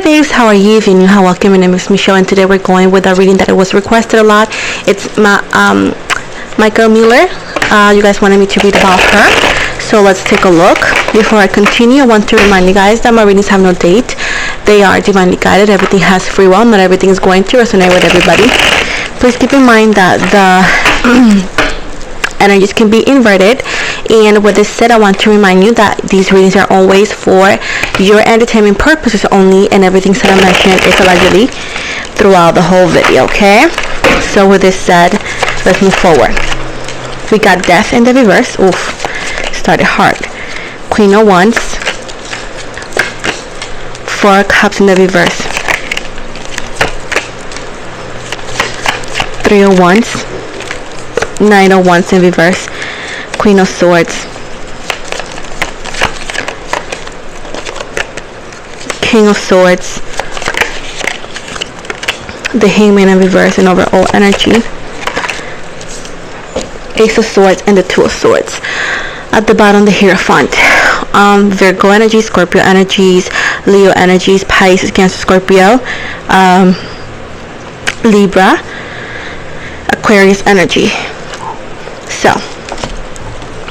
babes, how are you? If you're new, how welcome. My name is Michelle, and today we're going with a reading that it was requested a lot. It's Mica Mueller. You guys wanted me to read about her, so let's take a look. Before I continue, I want to remind you guys that my readings have no date. They are divinely guided. Everything has free will. Not everything is going to resonate with everybody. Please keep in mind that the energies can be inverted, and with this said, I want to remind you that these readings are always for your entertainment purposes only, and everything that I mentioned is allegedly throughout the whole video. Okay, so with this said, let's move forward. We got Death in the reverse. Oof, started hard. Queen of Wands, Four of Cups in the reverse, Three of Wands, Nine of Wands in reverse, Queen of Swords, King of Swords, the Hangman in reverse, and overall energy, Ace of Swords, and the Two of Swords. At the bottom, the Hierophant. Virgo energies, Scorpio energies, Leo energies, Pisces, Cancer, Scorpio, Libra, Aquarius energy. So,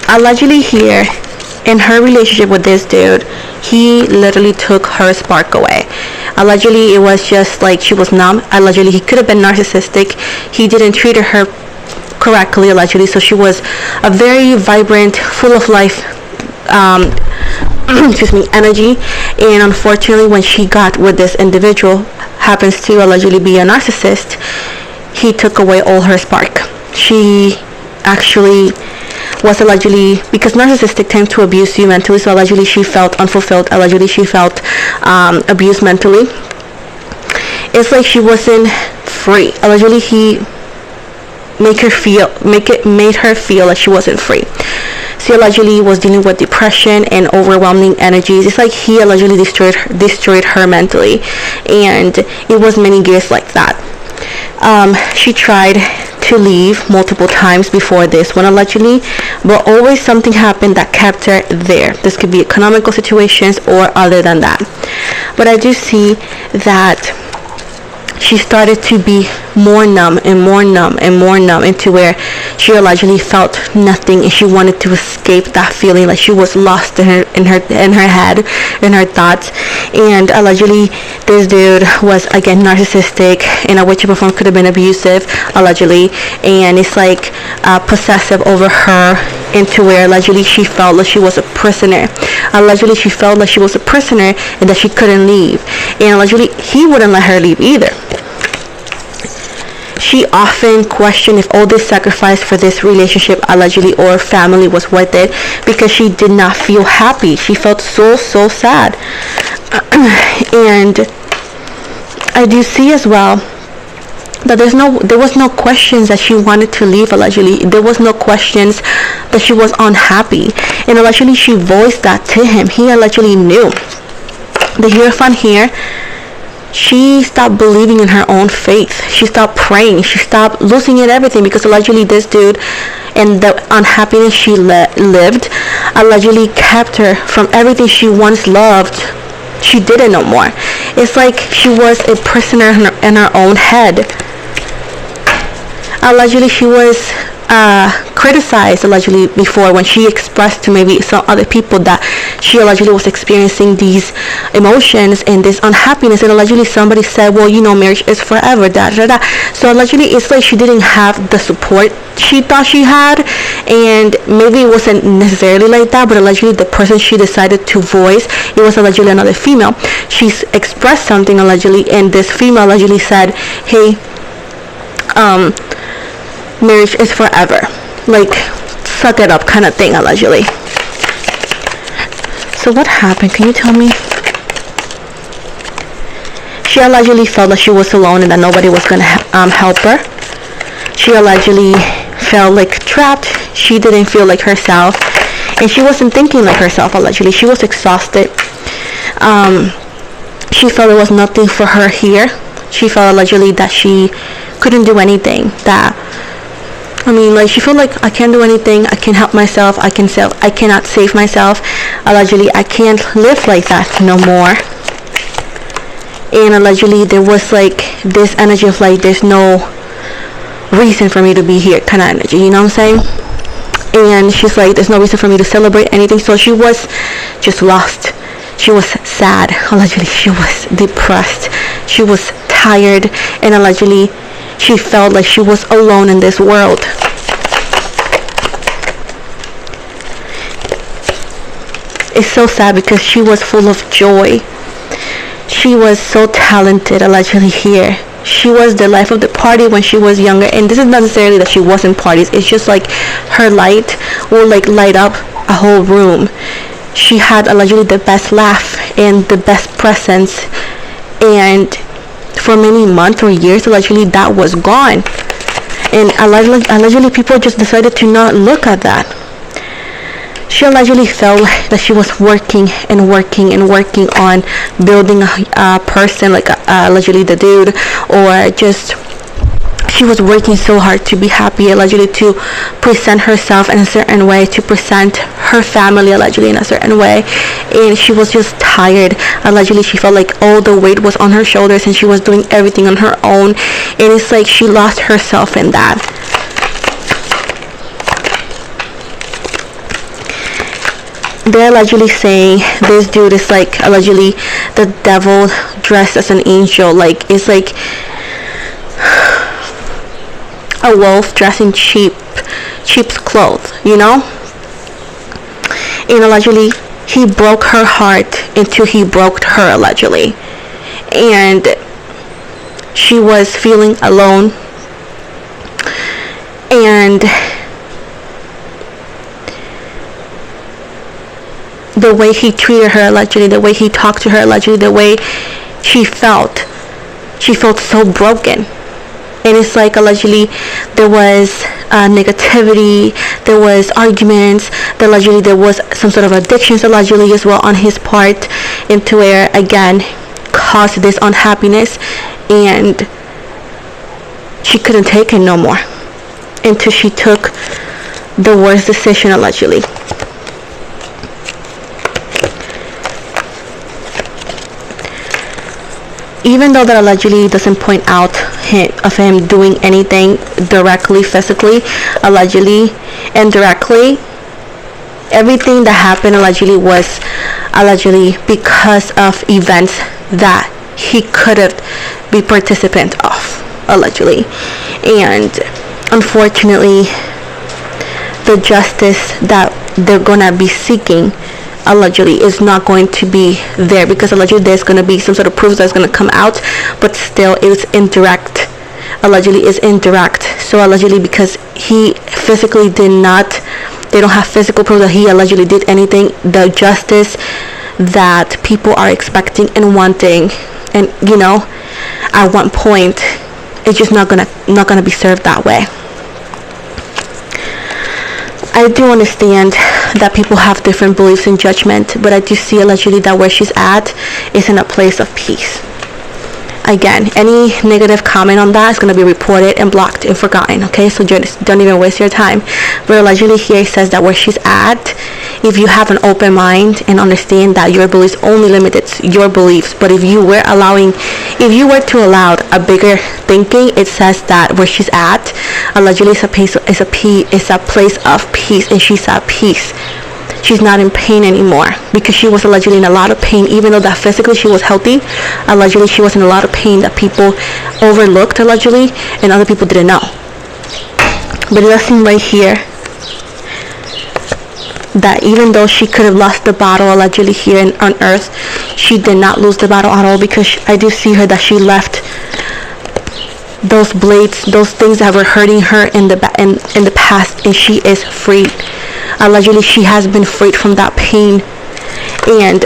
allegedly here, in her relationship with this dude, he literally took her spark away. Allegedly, it was just like she was numb. Allegedly, he could have been narcissistic. He didn't treat her correctly, allegedly, so she was a very vibrant, full of life energy, and unfortunately when she got with this individual, happens to allegedly be a narcissist, he took away all her spark. She actually was allegedly, because narcissistic tend to abuse you mentally, so allegedly she felt unfulfilled, allegedly she felt abused mentally. It's like she wasn't free. Allegedly he made her feel like she wasn't free. She allegedly was dealing with depression and overwhelming energies. It's like he allegedly destroyed her mentally, and it was many years like that. She tried to leave multiple times before this one, allegedly, but always something happened that kept her there. This could be economical situations or other than that. But I do see that she started to be more numb and more numb and more numb, into where she allegedly felt nothing, and she wanted to escape that feeling, like she was lost in her head, in her thoughts. And allegedly this dude was again narcissistic, in a way, shape, or form could have been abusive, allegedly, and it's like possessive over her, into where allegedly she felt like she was a prisoner. Allegedly she felt like she was a prisoner and that she couldn't leave, and allegedly he wouldn't let her leave either. She often questioned if all this sacrifice for this relationship, allegedly, or family was worth it, because she did not feel happy. She felt so sad. And I do see as well that there was no questions that she wanted to leave. Allegedly, there was no questions that she was unhappy, and allegedly she voiced that to him. He allegedly knew. The Hierophant here, she stopped believing in her own faith. She stopped praying. She stopped losing it everything, because allegedly this dude and the unhappiness she lived allegedly kept her from everything she once loved. She didn't no more. It's like she was a prisoner in her own head. Allegedly she was criticized, allegedly, before, when she expressed to maybe some other people that she allegedly was experiencing these emotions and this unhappiness, and allegedly somebody said, well, you know, marriage is forever, so allegedly it's like she didn't have the support she thought she had, and maybe it wasn't necessarily like that, but allegedly the person she decided to voice, it was allegedly another female. She expressed something, allegedly, and this female allegedly said, hey, marriage is forever, like suck it up kind of thing, allegedly. So what happened? Can you tell me? She allegedly felt that she was alone and that nobody was gonna help her. She allegedly felt like trapped. She didn't feel like herself, and she wasn't thinking like herself. Allegedly, she was exhausted. She felt there was nothing for her here. She felt allegedly that she couldn't do anything. She felt like, I can't do anything, I can't help myself, I cannot save myself. Allegedly, I can't live like that no more. And allegedly there was like this energy of like there's no reason for me to be here kind of energy, you know what I'm saying? And she's like, there's no reason for me to celebrate anything. So she was just lost. She was sad. Allegedly she was depressed. She was tired, and allegedly she felt like she was alone in this world. It's so sad because she was full of joy. She was so talented, allegedly here. She was the life of the party when she was younger, and this is not necessarily that she wasn't parties. It's just like her light will like light up a whole room. She had allegedly the best laugh and the best presence, and for many months or years allegedly that was gone, and allegedly people just decided to not look at that. She allegedly felt that she was working and working and working on building a person, like allegedly the dude, or just she was working so hard to be happy, allegedly to present herself in a certain way, to present her family allegedly in a certain way, and she was just tired. Allegedly she felt like all the weight was on her shoulders and she was doing everything on her own, and it's like she lost herself in that. They're allegedly saying this dude is like allegedly the devil dressed as an angel. Like it's like a wolf dressed in cheap's clothes, you know? And allegedly he broke her heart until he broke her, allegedly. And she was feeling alone. And the way he treated her, allegedly, the way he talked to her, allegedly, the way she felt so broken. And it's like allegedly there was negativity, there was arguments, allegedly there was some sort of addictions allegedly as well on his part, into where again caused this unhappiness, and she couldn't take it no more until she took the worst decision allegedly. Even though that allegedly doesn't point out of him doing anything directly, physically, allegedly, indirectly, everything that happened allegedly was allegedly because of events that he could have been participant of, allegedly. And unfortunately, the justice that they're gonna be seeking allegedly is not going to be there, because allegedly there's going to be some sort of proof that's going to come out, but still it's indirect. Allegedly is indirect. So allegedly because he physically did not, they don't have physical proof that he allegedly did anything, the justice that people are expecting and wanting, and you know, at one point it's just not gonna be served that way. I do understand that people have different beliefs and judgment, but I do see allegedly that where she's at is in a place of peace. Again, any negative comment on that is going to be reported and blocked and forgotten, okay? So just don't even waste your time. But allegedly here it says that where she's at, if you have an open mind and understand that your beliefs only limits your beliefs, but if you were to allow a bigger thinking, it says that where she's at allegedly is a place of peace, and she's at peace. She's not in pain anymore, because she was allegedly in a lot of pain. Even though that physically she was healthy, allegedly she was in a lot of pain that people overlooked allegedly and other people didn't know. But it does seem right here that even though she could have lost the battle allegedly here on earth, she did not lose the battle at all, because I do see her that she left those blades, those things that were hurting her in the past, and she is free. Allegedly she has been freed from that pain. And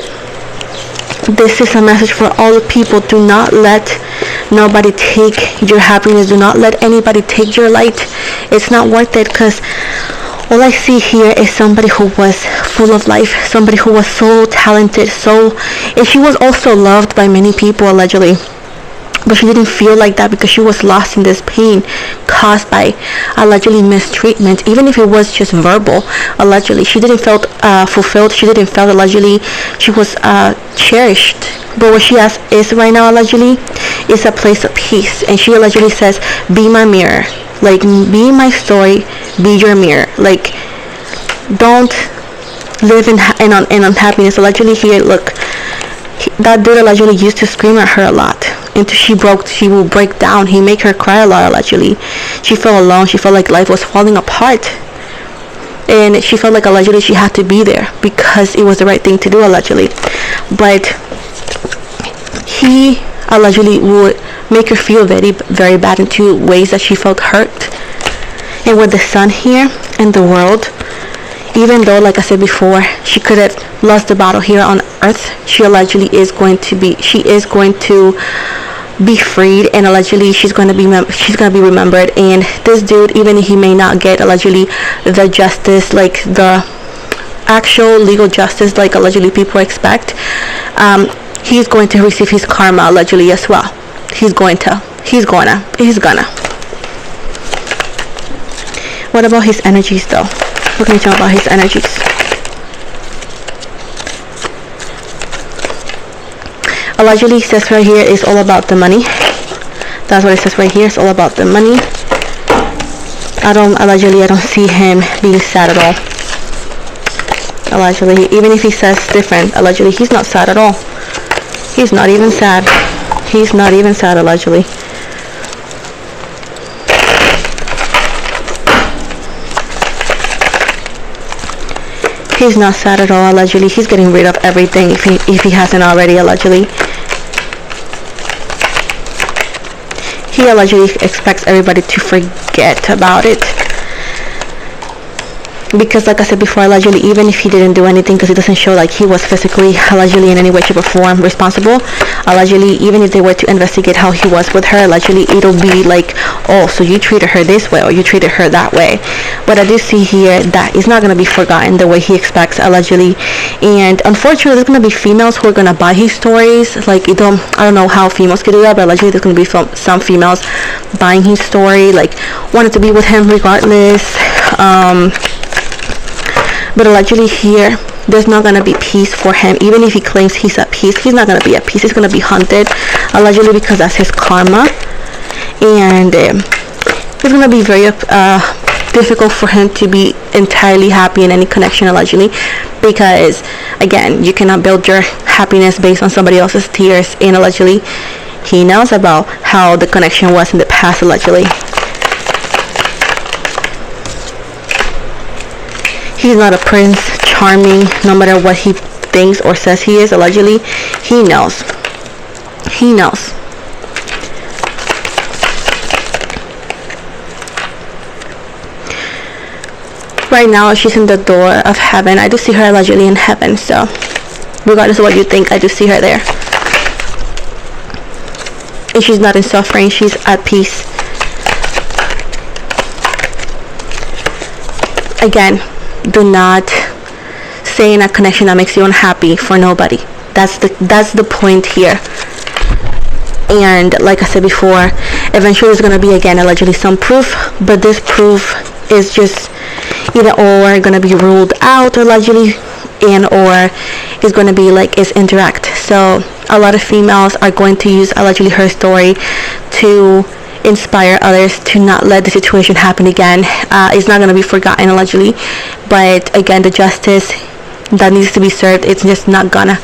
this is a message for all the people. Do not let nobody take your happiness. Do not let anybody take your light. It's not worth it, because all I see here is somebody who was full of life, somebody who was so talented, and she was also loved by many people allegedly. But she didn't feel like that because she was lost in this pain caused by allegedly mistreatment. Even if it was just verbal, allegedly she didn't feel fulfilled. She didn't feel allegedly she was cherished But what she is right now allegedly is a place of peace. And she allegedly says, be my mirror. Like, be my story, be your mirror. Like, don't live in unhappiness. Allegedly here, look, that dude allegedly used to scream at her a lot. And she will break down. He make her cry a lot allegedly. She felt alone. She felt like life was falling apart. And she felt like allegedly she had to be there because it was the right thing to do allegedly. But he allegedly would make her feel very, very bad in two ways that she felt hurt. And with the sun here in the world, even though, like I said before, she could have lost the battle here on earth, she allegedly is going to be freed, and allegedly she's going to be remembered. And this dude, even if he may not get allegedly the justice, like the actual legal justice like allegedly people expect, he's going to receive his karma allegedly as well. He's gonna. What about his energies though? What can you tell about his energies? Allegedly, it says right here is all about the money. That's what it says right here. It's all about the money. I don't see him being sad at all. Allegedly, even if he says different, allegedly he's not sad at all. He's not even sad. He's not even sad allegedly. He's not sad at all allegedly. He's getting rid of everything if he hasn't already allegedly. He allegedly expects everybody to forget about it. Because like I said before, allegedly, even if he didn't do anything, because it doesn't show like he was physically, allegedly, in any way, shape, or form responsible, allegedly, even if they were to investigate how he was with her, allegedly, it'll be like, oh, so you treated her this way, or you treated her that way. But I do see here that it's not going to be forgotten the way he expects, allegedly. And unfortunately, there's going to be females who are going to buy his stories. Like, I don't know how females can do that, but allegedly, there's going to be some females buying his story, like, wanted to be with him regardless. But allegedly here, there's not going to be peace for him. Even if he claims he's at peace, he's not going to be at peace. He's going to be hunted, allegedly, because that's his karma. And it's going to be very difficult for him to be entirely happy in any connection, allegedly. Because, again, you cannot build your happiness based on somebody else's tears. And allegedly, he knows about how the connection was in the past, allegedly. He's not a prince charming, no matter what he thinks or says he is, allegedly. He knows. He knows. Right now, she's in the door of heaven. I do see her allegedly in heaven, so regardless of what you think, I do see her there. And she's not in suffering. She's at peace. Again, do not stay in a connection that makes you unhappy for nobody. That's the point here. And like I said before, eventually there's going to be, again, allegedly some proof, but this proof is just either or going to be ruled out allegedly, and or is going to be like it's indirect. So a lot of females are going to use allegedly her story to inspire others to not let the situation happen again. It's not going to be forgotten allegedly, but again, the justice that needs to be served, it's just not gonna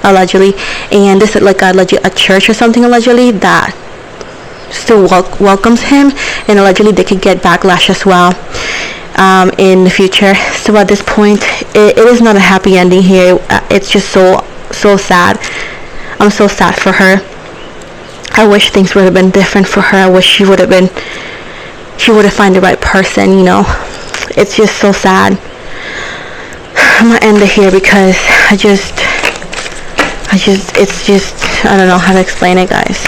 allegedly. And this is like a church or something allegedly that still welcomes him, and allegedly they could get backlash as well in the future. So at this point, it is not a happy ending here. It's just so sad. I'm so sad for her. I wish things would have been different for her. I wish she would have found the right person, you know. It's just so sad. I'm gonna end it here because I don't know how to explain it, guys.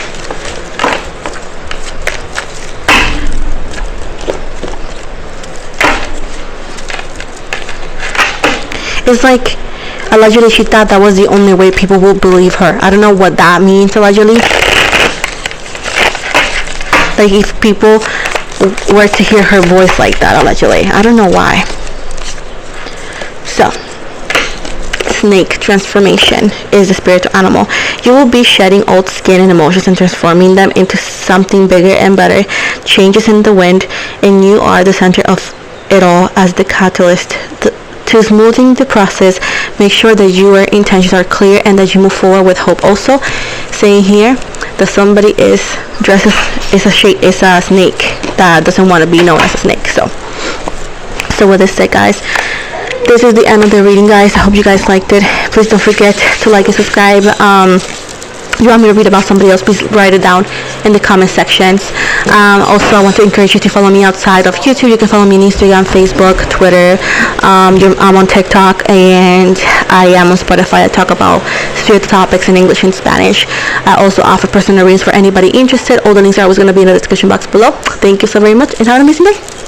It's like, allegedly she thought that was the only way people will believe her. I don't know what that means, allegedly. Like, if people were to hear her voice like that, allegedly. I don't know why. So, snake transformation is the spiritual animal. You will be shedding old skin and emotions and transforming them into something bigger and better. Changes in the wind, and you are the center of it all as the catalyst. To smoothing the process, make sure that your intentions are clear and that you move forward with hope. Also, saying here that somebody is dressed as a snake that doesn't want to be known as a snake. So with this said, guys, this is the end of the reading, guys. I hope you guys liked it. Please don't forget to like and subscribe. If you want me to read about somebody else, please write it down in the comment sections. Also, I want to encourage you to follow me outside of YouTube. You can follow me on Instagram, Facebook, Twitter. I'm on TikTok, and I am on Spotify. I talk about spiritual topics in English and Spanish. I also offer personal readings for anybody interested. All the links are always going to be in the description box below. Thank you so very much, and have an amazing day.